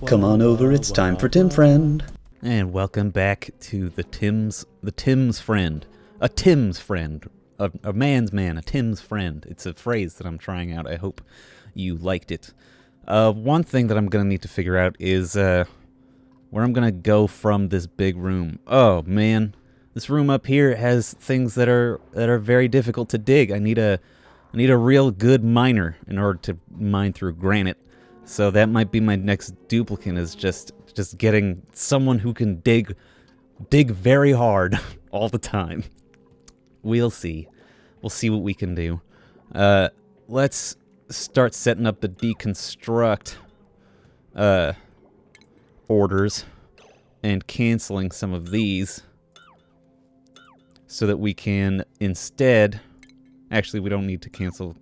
Come on over, it's time for Tim Friend. And welcome back to the Tim's Friend. A Tim's Friend. A man's man, a Tim's Friend. It's a phrase that I'm trying out. I hope you liked it. One thing that I'm going to need to figure out is where I'm going to go from this big room. Oh, man. This room up here has things that are very difficult to dig. I need a real good miner in order to mine through granite. So that might be my next duplicate, is just getting someone who can dig very hard all the time. We'll see. We'll see what we can do. Let's start setting up the deconstruct orders and canceling some of these so that we can instead... Actually, we don't need to cancel...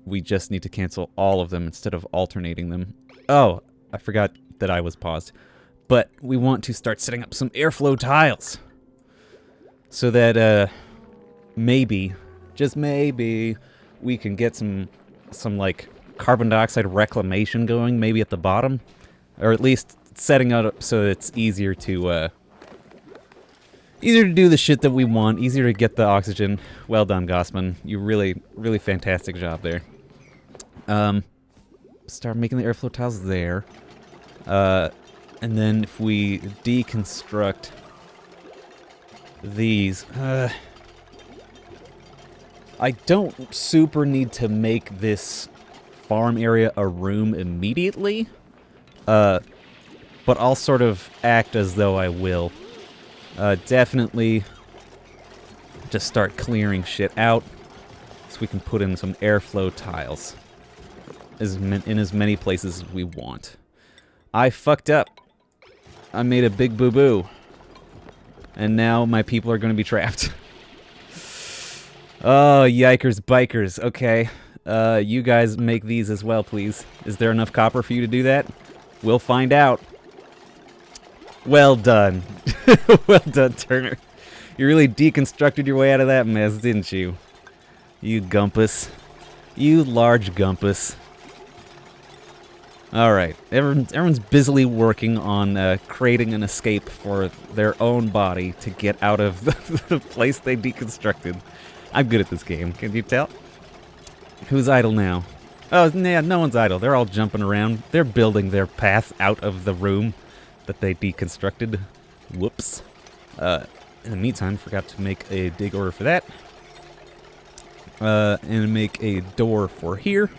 We just need to cancel all of them instead of alternating them. Oh, I forgot that I was paused. But we want to start setting up some airflow tiles. So that, maybe, just maybe, we can get some like, carbon dioxide reclamation going, maybe at the bottom. Or at least setting it up so it's easier to do the shit that we want, easier to get the oxygen. Well done, Gossman. You really fantastic job there. Start making the airflow tiles there. And then if we deconstruct these, I don't super need to make this farm area a room immediately, but I'll sort of act as though I will. Definitely just start clearing shit out so we can put in some airflow tiles in as many places as we want. I fucked up. I made a big boo-boo. And now my people are going to be trapped. Oh, yikers bikers. Okay. You guys make these as well, please. Is there enough copper for you to do that? We'll find out. Well done. Well done, Turner. You really deconstructed your way out of that mess, didn't you? You gumpus. You large gumpus. Alright, everyone's busily working on creating an escape for their own body to get out of the place they deconstructed. I'm good at this game, can you tell? Who's idle now? Oh, yeah, no one's idle. They're all jumping around. They're building their path out of the room that they deconstructed. Whoops. In the meantime, forgot to make a dig order for that. And make a door for here.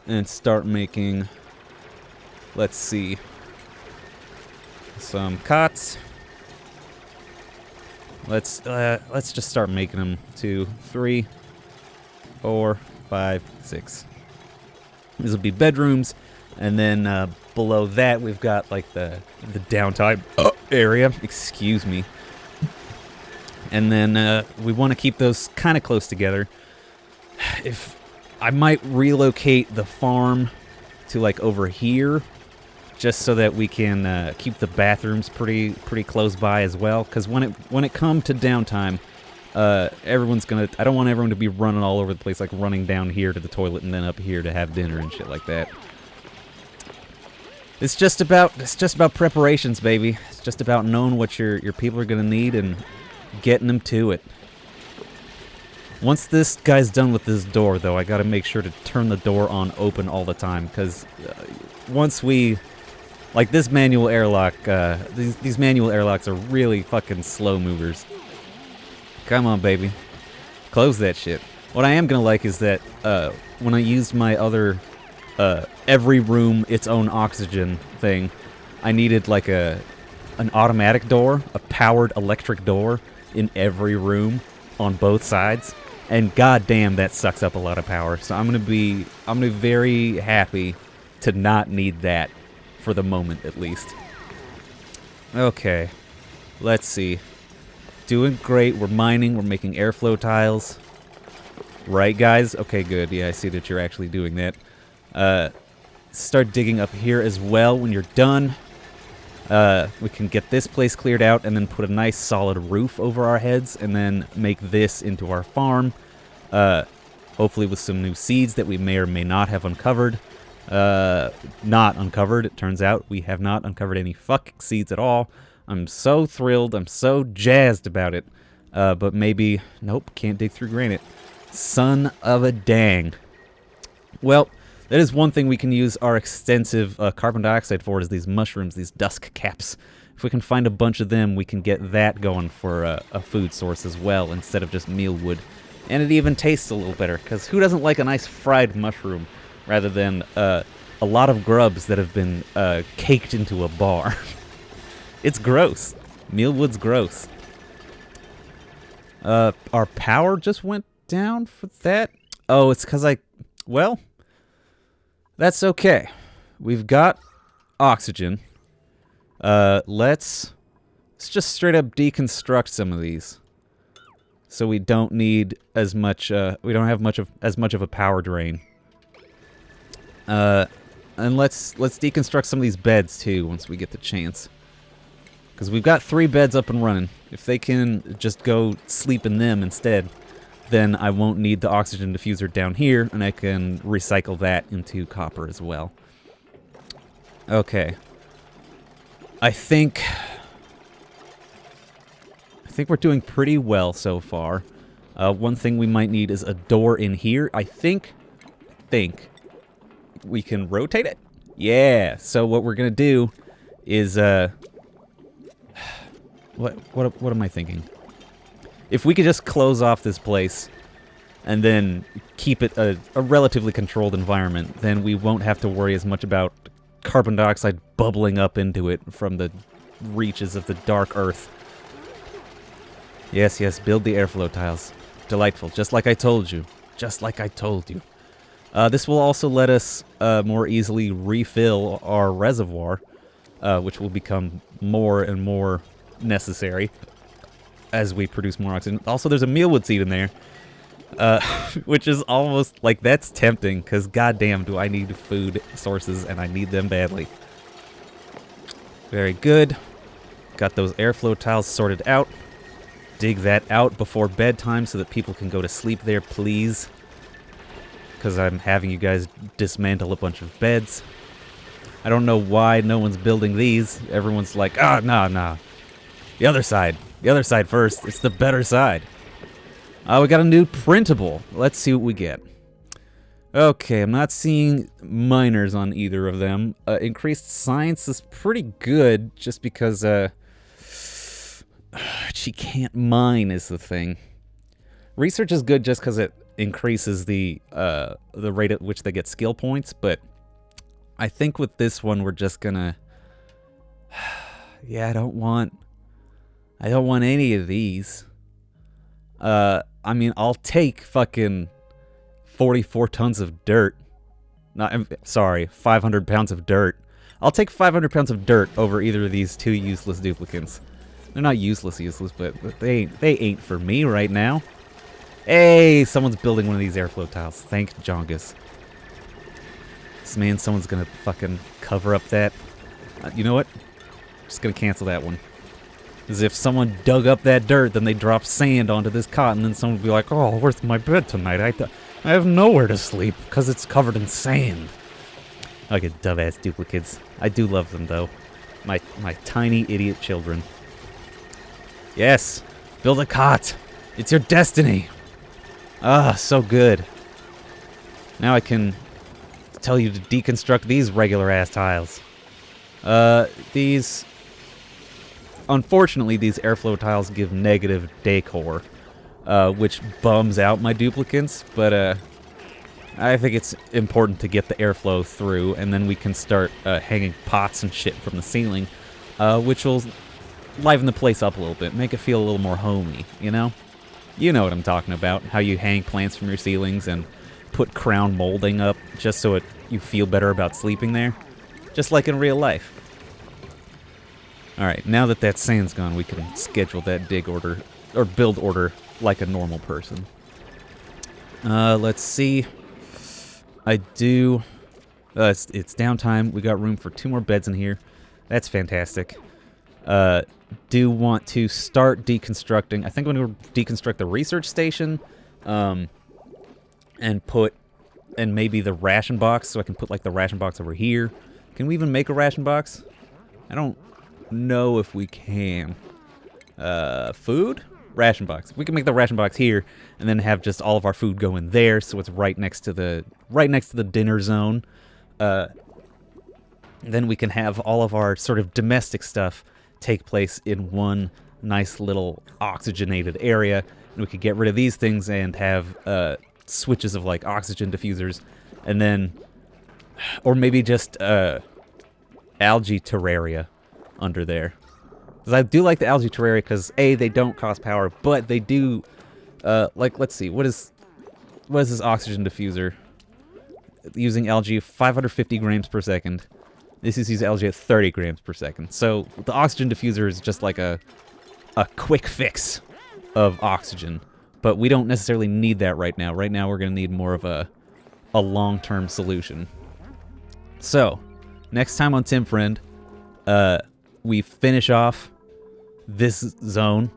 And start making, let's see, some cots. Let's just start making them. 2, 3, 4, 5, 6. These will be bedrooms, and then below that we've got like the downtime area. Excuse me. And then we want to keep those kind of close together. If I might relocate the farm to like over here, just so that we can keep the bathrooms pretty close by as well. Because when it comes to downtime, everyone's gonna. I don't want everyone to be running all over the place, like running down here to the toilet and then up here to have dinner and shit like that. It's just about preparations, baby. It's just about knowing what your people are gonna need and getting them to it. Once this guy's done with this door, though, I gotta make sure to turn the door on open all the time, because once we... Like, this manual airlock, these manual airlocks are really fucking slow movers. Come on, baby. Close that shit. What I am gonna like is that, when I used my other, every room its own oxygen thing, I needed, like, an automatic door, a powered electric door in every room on both sides. And goddamn, that sucks up a lot of power. So I'm gonna be very happy to not need that for the moment, at least. Okay, let's see. Doing great. We're mining. We're making airflow tiles. Right, guys? Okay, good. Yeah, I see that you're actually doing that. Start digging up here as well when you're done. We can get this place cleared out and then put a nice solid roof over our heads and then make this into our farm. Hopefully with some new seeds that we may or may not have uncovered. not uncovered. It turns out we have not uncovered any fucking seeds at all. I'm so thrilled. I'm so jazzed about it. But maybe... Nope, can't dig through granite. Son of a dang. Well, that is one thing we can use our extensive carbon dioxide for, is these mushrooms, these dusk caps. If we can find a bunch of them, we can get that going for a food source as well, instead of just mealwood. And it even tastes a little better, because who doesn't like a nice fried mushroom rather than a lot of grubs that have been caked into a bar? It's gross. Mealwood's gross. Our power just went down for that? Oh, it's because well, that's okay. We've got oxygen. Let's just straight up deconstruct some of these, so we don't need as much. We don't have as much of a power drain. And let's deconstruct some of these beds too once we get the chance, because we've got 3 beds up and running. If they can just go sleep in them instead, then I won't need the oxygen diffuser down here, and I can recycle that into copper as well. Okay. I think we're doing pretty well so far. One thing we might need is a door in here. I think we can rotate it. Yeah. So what we're gonna do is what am I thinking? If we could just close off this place and then keep it a relatively controlled environment, then we won't have to worry as much about carbon dioxide bubbling up into it from the reaches of the dark earth. Yes, yes, build the airflow tiles. Delightful, just like I told you. Just like I told you. This will also let us more easily refill our reservoir, which will become more and more necessary as we produce more oxygen. Also, there's a mealwood seed in there, which is almost like, that's tempting, because goddamn do I need food sources, and I need them badly. Very good. Got those airflow tiles sorted out. Dig that out before bedtime so that people can go to sleep there, please. Because I'm having you guys dismantle a bunch of beds. I don't know why no one's building these. Everyone's like, nah. The other side first. It's the better side. We got a new printable. Let's see what we get. Okay, I'm not seeing miners on either of them. Increased science is pretty good, just because she can't mine is the thing. Research is good just because it increases the rate at which they get skill points, but I think with this one we're just gonna... Yeah, I don't want any of these. I mean, I'll take fucking 44 tons of dirt. Sorry, 500 pounds of dirt. I'll take 500 pounds of dirt over either of these 2 useless duplicants. They're not useless, but they ain't for me right now. Hey, someone's building one of these airflow tiles. Thank Jongus. Man, someone's gonna fucking cover up that. You know what? Just gonna cancel that one. As if someone dug up that dirt, then they drop sand onto this cot, and then someone would be like, "Oh, where's my bed tonight? I have nowhere to sleep because it's covered in sand." Okay, dumbass duplicates. I do love them though. My tiny idiot children. Yes, build a cot. It's your destiny. Ah, so good. Now I can tell you to deconstruct these regular ass tiles. Unfortunately, these airflow tiles give negative decor, which bums out my duplicants, but I think it's important to get the airflow through, and then we can start hanging pots and shit from the ceiling, which will liven the place up a little bit, make it feel a little more homey, you know? You know what I'm talking about, how you hang plants from your ceilings and put crown molding up just so you feel better about sleeping there, just like in real life. Alright, now that sand's gone, we can schedule that dig order, or build order, like a normal person. Let's see. I do... it's downtime. We got room for 2 more beds in here. That's fantastic. Do want to start deconstructing... I think I'm going to deconstruct the research station, and put and maybe the ration box, so I can put like the ration box over here. Can we even make a ration box? I don't know if we can. Food? Ration box. We can make the ration box here, and then have just all of our food go in there, so it's right next to the dinner zone. Then we can have all of our sort of domestic stuff take place in one nice little oxygenated area, and we could get rid of these things and have switches of like oxygen diffusers, and then, or maybe just algae terraria under there. Because I do like the algae terraria because A, they don't cost power, but they do, like, let's see, what is this oxygen diffuser? Using algae 550 grams per second. This is using algae at 30 grams per second. So the oxygen diffuser is just like a quick fix of oxygen, but we don't necessarily need that right now. Right now we're going to need more of a long-term solution. So, next time on Tim Friend, we finish off this zone.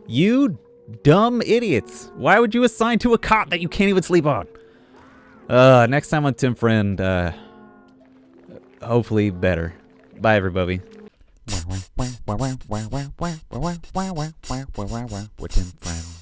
You dumb idiots. Why would you assign to a cot that you can't even sleep on? Next time on Tim Friend, hopefully better. Bye, everybody. We're Tim Friend.